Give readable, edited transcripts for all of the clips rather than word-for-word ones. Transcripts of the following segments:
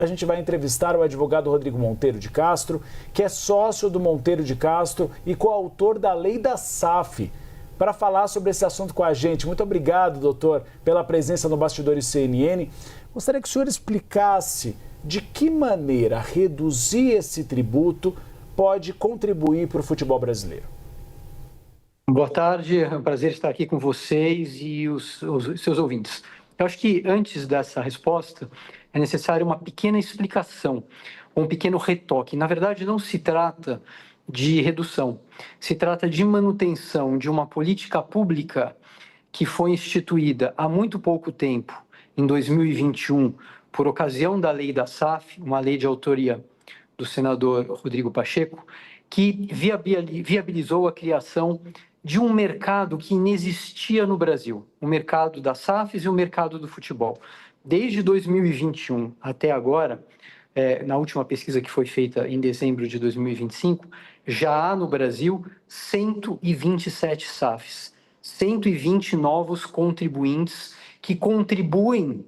A gente vai entrevistar o advogado Rodrigo Monteiro de Castro, que é sócio do Monteiro de Castro e coautor da Lei da SAF, para falar sobre esse assunto com a gente. Muito obrigado, doutor, pela presença no Bastidores CNN. Gostaria que o senhor explicasse de que maneira reduzir esse tributo pode contribuir para o futebol brasileiro. Boa tarde, é um prazer estar aqui com vocês e os seus ouvintes. Eu acho que antes dessa resposta é necessário uma pequena explicação, um pequeno retoque. Na verdade, não se trata de redução, se trata de manutenção de uma política pública que foi instituída há muito pouco tempo, em 2021, por ocasião da lei da SAF, uma lei de autoria do senador Rodrigo Pacheco, que viabilizou a criação de um mercado que inexistia no Brasil, o mercado das SAFs e o mercado do futebol. Desde 2021 até agora, na última pesquisa que foi feita em dezembro de 2025, já há no Brasil 127 SAFs, 120 novos contribuintes que contribuem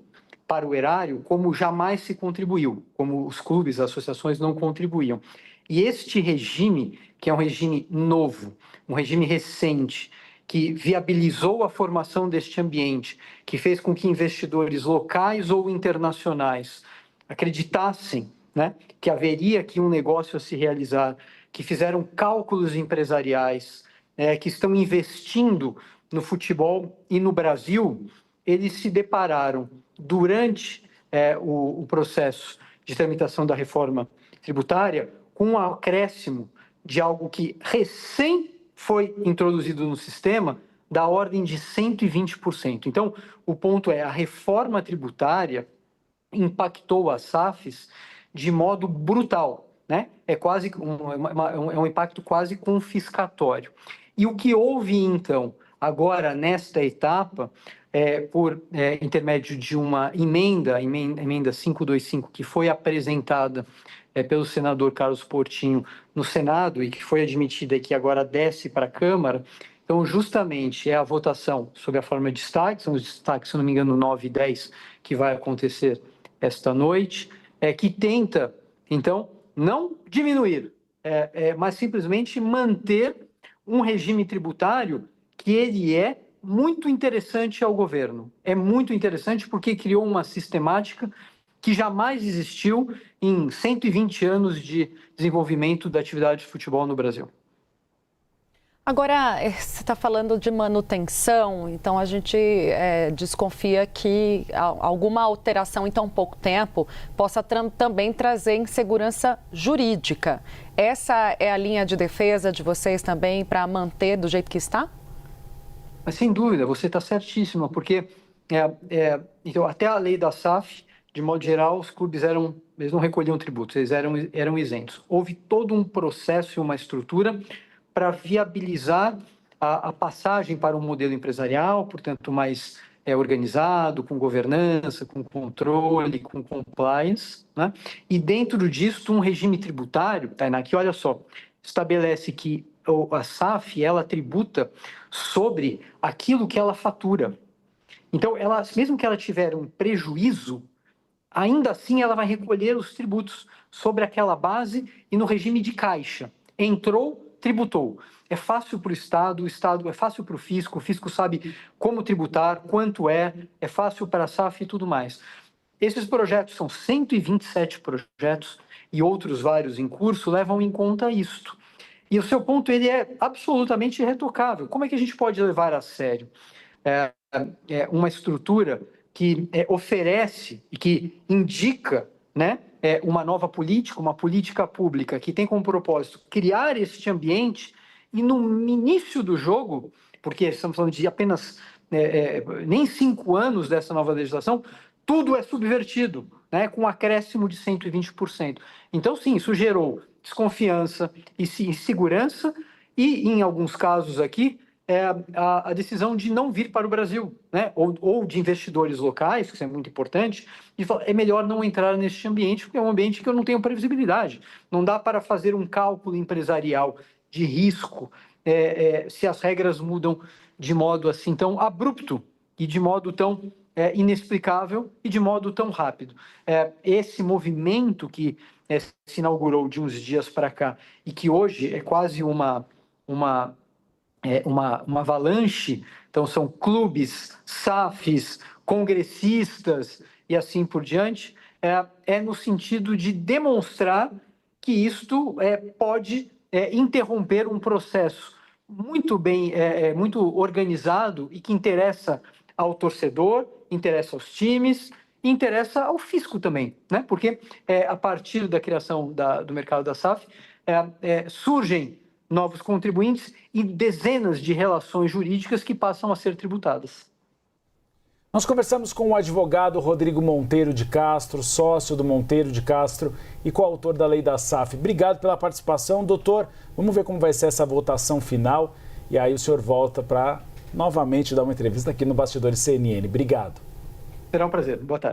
para o erário como jamais se contribuiu, como os clubes, as associações não contribuíam. E este regime, que é um regime novo, um regime recente, que viabilizou a formação deste ambiente, que fez com que investidores locais ou internacionais acreditassem, né, que haveria aqui um negócio a se realizar, que fizeram cálculos empresariais, que estão investindo no futebol e no Brasil, eles se depararam durante o processo de tramitação da reforma tributária com um acréscimo de algo que recém foi introduzido no sistema da ordem de 120%. Então, o ponto é, a reforma tributária impactou as SAFs de modo brutal, né? É quase um impacto quase confiscatório. E o que houve, então, agora, nesta etapa, por intermédio de uma emenda 525, que foi apresentada pelo senador Carlos Portinho no Senado e que foi admitida e que agora desce para a Câmara. Então, justamente, é a votação sobre a forma de destaque, são os destaques, se não me engano, 9 e 10, que vai acontecer esta noite, que tenta, então, não diminuir, mas simplesmente manter um regime tributário que ele é muito interessante ao governo. É muito interessante porque criou uma sistemática que jamais existiu em 120 anos de desenvolvimento da atividade de futebol no Brasil. Agora, você está falando de manutenção, então a gente desconfia que alguma alteração em tão pouco tempo possa também trazer insegurança jurídica. Essa é a linha de defesa de vocês também para manter do jeito que está? Mas, sem dúvida, você está certíssima, porque então, até a lei da SAF, de modo geral, os clubes eles não recolhiam tributos, eles eram isentos. Houve todo um processo e uma estrutura para viabilizar a passagem para um modelo empresarial, portanto, mais organizado, com governança, com controle, com compliance, né? E dentro disso, um regime tributário, Tainá, que olha só, estabelece que a SAF, ela tributa sobre aquilo que ela fatura. Então, mesmo que ela tiver um prejuízo, ainda assim ela vai recolher os tributos sobre aquela base e no regime de caixa. Entrou, tributou. É fácil para o Estado é fácil para o fisco sabe como tributar, quanto é fácil para a SAF e tudo mais. Esses projetos, são 127 projetos e outros vários em curso, levam em conta isto. E o seu ponto ele é absolutamente irretocável. Como é que a gente pode levar a sério uma estrutura que oferece e que indica, né, uma nova política, uma política pública que tem como propósito criar este ambiente e no início do jogo, porque estamos falando de apenas nem 5 anos dessa nova legislação, tudo é subvertido, né, com um acréscimo de 120%. Então, sim, isso gerou desconfiança e insegurança e, em alguns casos aqui, a decisão de não vir para o Brasil, né? ou de investidores locais, que isso é muito importante, de falar, é melhor não entrar neste ambiente, porque é um ambiente que eu não tenho previsibilidade. Não dá para fazer um cálculo empresarial de risco se as regras mudam de modo assim tão abrupto e de modo tão inexplicável e de modo tão rápido. Esse movimento que se inaugurou de uns dias para cá e que hoje é quase uma avalanche, então são clubes, SAFs, congressistas e assim por diante, no sentido de demonstrar que isto pode interromper um processo muito bem, muito organizado e que interessa ao torcedor, interessa aos times, interessa ao fisco também, né? Porque a partir da criação do mercado da SAF, surgem novos contribuintes e dezenas de relações jurídicas que passam a ser tributadas. Nós conversamos com o advogado Rodrigo Monteiro de Castro, sócio do Monteiro de Castro e coautor da lei da SAF. Obrigado pela participação, doutor. Vamos ver como vai ser essa votação final e aí o senhor volta para novamente dar uma entrevista aqui no Bastidores CNN. Obrigado. Será um prazer. Boa tarde.